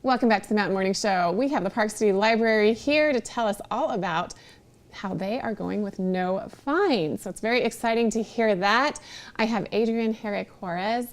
Welcome back to the Mountain Morning Show. We have the Park City Library here to tell us all about how they are going with no fines. So it's very exciting to hear that. I have Adriane Juarez,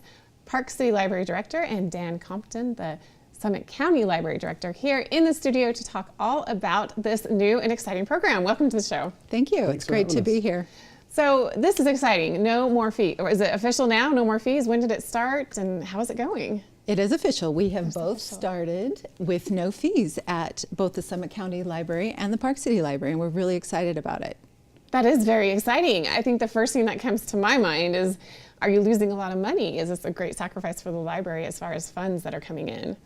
Park City Library Director, and Dan Compton, the Summit County Library Director, here in the studio to talk all about this new and exciting program. Welcome to the show. Thank you. Thanks it's great to be here. So this is exciting. No more fees. Or is it official now? No more fees? When did it start and how is it going? It is official. We have both started with no fees at both the Summit County Library and the Park City Library, and we're really excited about it. That is very exciting. I think the first thing that comes to my mind is, are you losing a lot of money? Is this a great sacrifice for the library as far as funds that are coming in?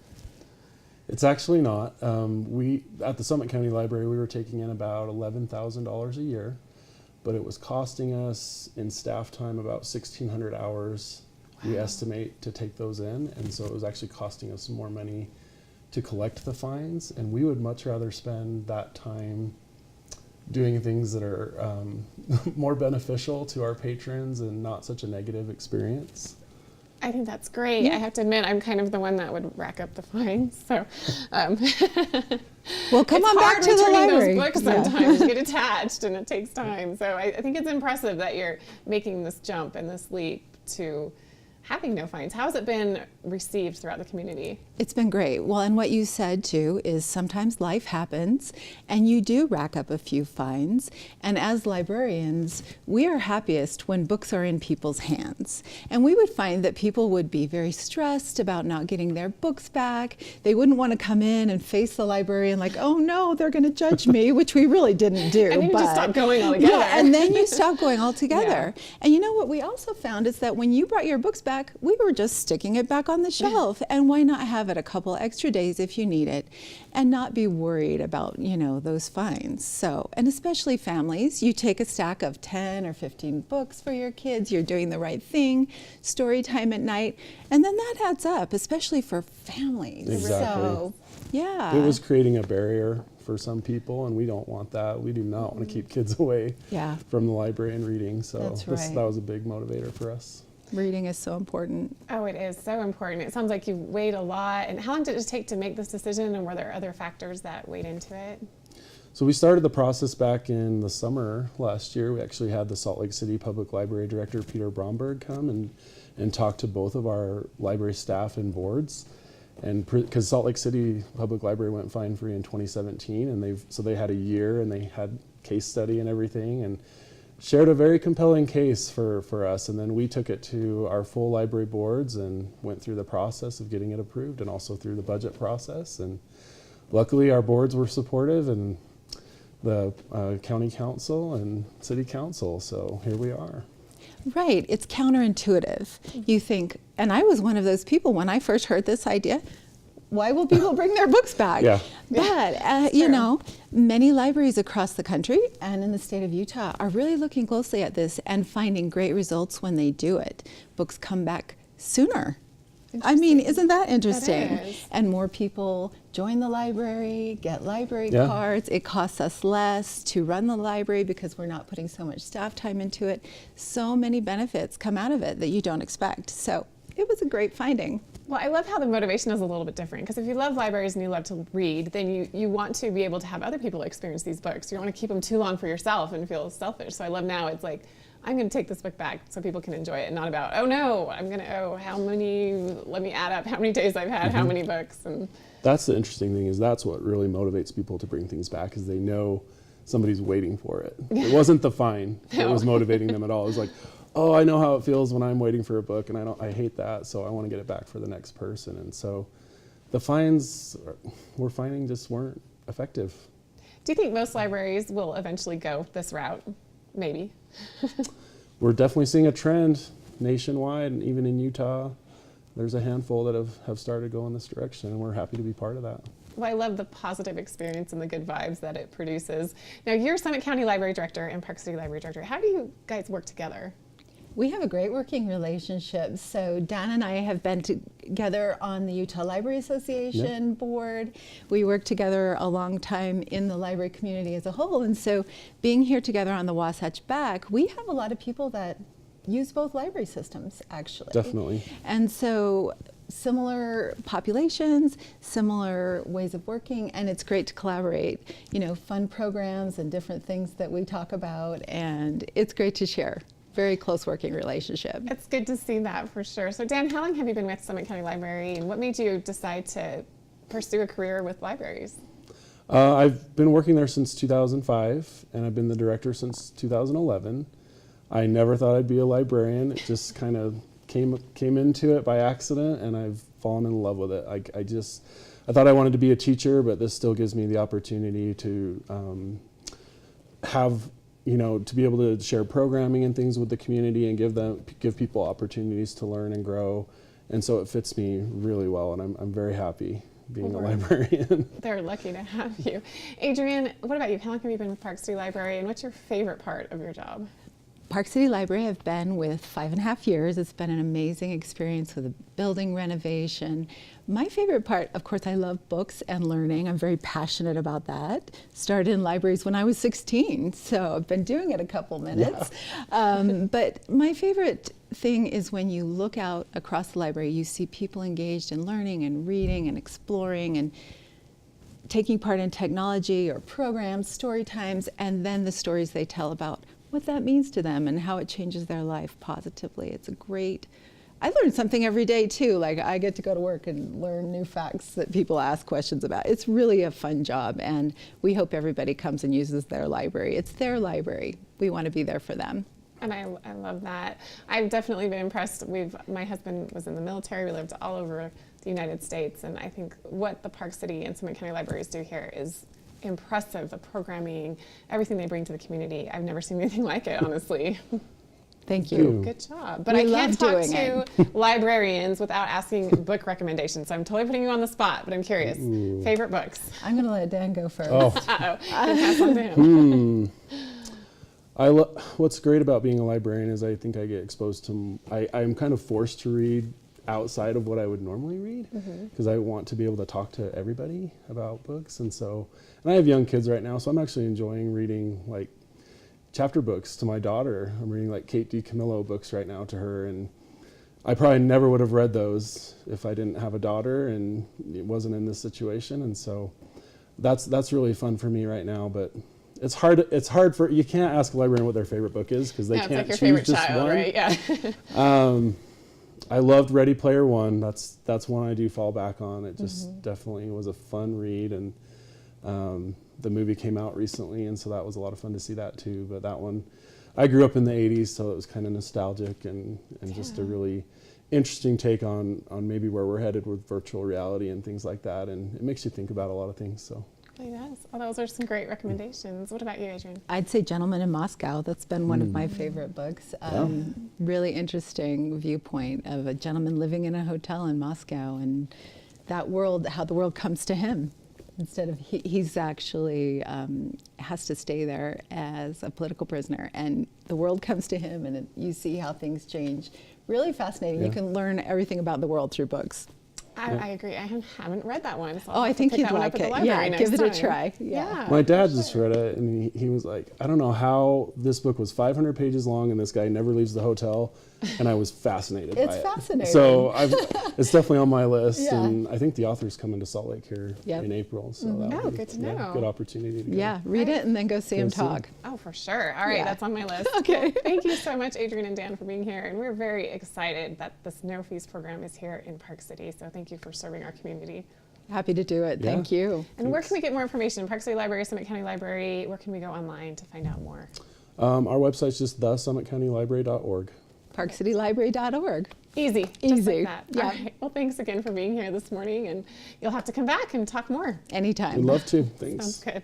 It's actually not. At the Summit County Library, we were taking in about $11,000 a year, but it was costing us in staff time about 1,600 hours. We estimate to take those in, and so it was actually costing us more money to collect the fines, and we would much rather spend that time doing things that are more beneficial to our patrons and not such a negative experience. I think that's great. Yeah. I have to admit, I'm kind of the one that would rack up the fines. So, well, come on back to the library. Those books sometimes get attached, and it takes time. So I think it's impressive that you're making this jump and this leap to having no fines. How has it been received throughout the community? It's been great. Well, and what you said too is sometimes life happens and you do rack up a few fines. And as librarians, we are happiest when books are in people's hands. And we would find that people would be very stressed about not getting their books back. They wouldn't want to come in and face the librarian like, oh no, they're going to judge me, which we really didn't do. And then you just stop going altogether. Yeah, and then you stop going altogether. Yeah. And you know what we also found is that when you brought your books back, we were just sticking it back on the shelf. And why not have it a couple extra days if you need it and not be worried about, you know, those fines. So, and especially families, you take a stack of 10 or 15 books for your kids, you're doing the right thing, story time at night, and then that adds up, especially for families. Exactly. So, yeah. It was creating a barrier for some people, and we don't want that. We do not want to keep kids away from the library and reading. So that was a big motivator for us. Reading is so important. Oh, it is so important. It sounds like you weighed a lot. And how long did it take to make this decision, and were there other factors that weighed into it? So we started the process back in the summer last year. We actually had the Salt Lake City Public Library Director, Peter Bromberg, come and talk to both of our library staff and boards. And because Salt Lake City Public Library went fine-free in 2017, and they had a year and they had case study and everything, and shared a very compelling case for us, and then we took it to our full library boards and went through the process of getting it approved and also through the budget process. And luckily our boards were supportive, and the county council and city council, so here we are. Right, it's counterintuitive. You think, and I was one of those people when I first heard this idea, why will people bring their books back? Yeah. But, you know, many libraries across the country and in the state of Utah are really looking closely at this and finding great results when they do it. Books come back sooner. I mean, isn't that interesting? That is. And more people join the library, get library cards. It costs us less to run the library because we're not putting so much staff time into it. So many benefits come out of it that you don't expect. So it was a great finding. Well, I love how the motivation is a little bit different, because if you love libraries and you love to read, then you want to be able to have other people experience these books. You don't want to keep them too long for yourself and feel selfish. So I love now it's like, I'm going to take this book back so people can enjoy it, and not about, oh no, I'm going to, let me add up how many days I've had, how many books. And that's the interesting thing, is that's what really motivates people to bring things back, is they know somebody's waiting for it. It wasn't the fine that was motivating them at all. It was like, oh, I know how it feels when I'm waiting for a book, and I hate that, so I want to get it back for the next person. And so the fines we're finding just weren't effective. Do you think most libraries will eventually go this route? Maybe. We're definitely seeing a trend nationwide, and even in Utah, there's a handful that have started going this direction, and we're happy to be part of that. Well, I love the positive experience and the good vibes that it produces. Now, you're Summit County Library Director and Park City Library Director. How do you guys work together? We have a great working relationship. So Dan and I have been together on the Utah Library Association board. We work together a long time in the library community as a whole. And so being here together on the Wasatch Back, we have a lot of people that use both library systems, actually. Definitely. And so similar populations, similar ways of working, and it's great to collaborate. You know, fun programs and different things that we talk about, and it's great to share. Very close working relationship. It's good to see that for sure. So Dan, how long have you been with Summit County Library, and what made you decide to pursue a career with libraries? I've been working there since 2005, and I've been the director since 2011. I never thought I'd be a librarian. It just kind of came into it by accident, and I've fallen in love with it. I thought I wanted to be a teacher, but this still gives me the opportunity to to be able to share programming and things with the community and give people opportunities to learn and grow. And so it fits me really well, and I'm very happy being a librarian. They're lucky to have you. Adriane, what about you? How long have you been with Park City Library, and what's your favorite part of your job? Park City Library I've been with 5.5 years. It's been an amazing experience with a building renovation. My favorite part, of course, I love books and learning. I'm very passionate about that. Started in libraries when I was 16, so I've been doing it a couple minutes. Yeah. But my favorite thing is when you look out across the library, you see people engaged in learning and reading and exploring and taking part in technology or programs, story times, and then the stories they tell about what that means to them and how it changes their life positively. It's a great, I learn something every day too. Like I get to go to work and learn new facts that people ask questions about. It's really a fun job, and we hope everybody comes and uses their library. It's their library. We want to be there for them. And I love that. I've definitely been impressed. My husband was in the military. We lived all over the United States, and I think what the Park City and Summit County Libraries do here is impressive. The programming, everything they bring to the community. I've never seen anything like it, honestly. Thank you. Good job. But I can't talk to librarians without asking book recommendations. So I'm totally putting you on the spot, but I'm curious. Ooh. Favorite books? I'm going to let Dan go first. Oh. Uh-oh. Pass on to him. What's great about being a librarian is I think I get exposed to, I'm kind of forced to read outside of what I would normally read, because I want to be able to talk to everybody about books. And I have young kids right now, so I'm actually enjoying reading like chapter books to my daughter. I'm reading like Kate DiCamillo books right now to her, and I probably never would have read those if I didn't have a daughter and it wasn't in this situation. And so that's really fun for me right now. But it's hard for, you can't ask a librarian what their favorite book is because they can't it's like your choose favorite just child, one. right? Yeah. I loved Ready Player One. That's one I do fall back on. It just definitely was a fun read, and the movie came out recently, and so that was a lot of fun to see that too. But that one, I grew up in the 80s, so it was kind of nostalgic and just a really interesting take on maybe where we're headed with virtual reality and things like that, and it makes you think about a lot of things. So. Yes. Oh, those are some great recommendations. What about you, Adriane? I'd say Gentleman in Moscow. That's been one of my favorite books. Really interesting viewpoint of a gentleman living in a hotel in Moscow and that world, how the world comes to him. Instead of, he's actually has to stay there as a political prisoner, and the world comes to him, and you see how things change. Really fascinating. You can learn everything about the world through books. I agree. I haven't read that one. So I think you'd like it. Yeah, give it a try. Yeah. My dad just read it, and he was like, I don't know how this book was 500 pages long, and this guy never leaves the hotel, and I was fascinated by it. It's fascinating. So it's definitely on my list, Yeah. and I think the author's coming to Salt Lake here in April, so that'll be good to know. good opportunity to go. Yeah, read it and then go see him talk. Oh, for sure. All right, that's on my list. Okay. Well, thank you so much, Adriane and Dan, for being here, and we're very excited that this No Fees program is here in Park City, so thank you for serving our community. Happy to do it. Thank you. And where can we get more information? Park City Library, Summit County Library, where can we go online to find out more? Our website's just thesummitcountylibrary.org. ParkCityLibrary.org. Easy. Just Easy. like that. Yeah. All right. Well, thanks again for being here this morning, and you'll have to come back and talk more. Anytime. We'd love to. Thanks. Sounds good.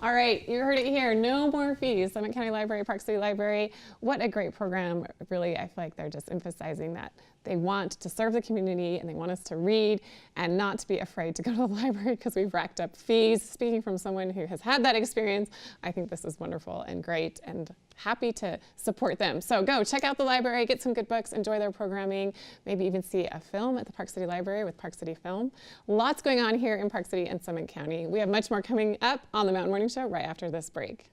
All right, you heard it here. No more fees. Summit County Library, Park City Library. What a great program. Really, I feel like they're just emphasizing that they want to serve the community and they want us to read and not to be afraid to go to the library because we've racked up fees. Speaking from someone who has had that experience, I think this is wonderful and great, and happy to support them. So go check out the library, get some good books, enjoy their programming, maybe even see a film at the Park City Library with Park City Film. Lots going on here in Park City and Summit County. We have much more coming up on the Mountain Morning Show right after this break.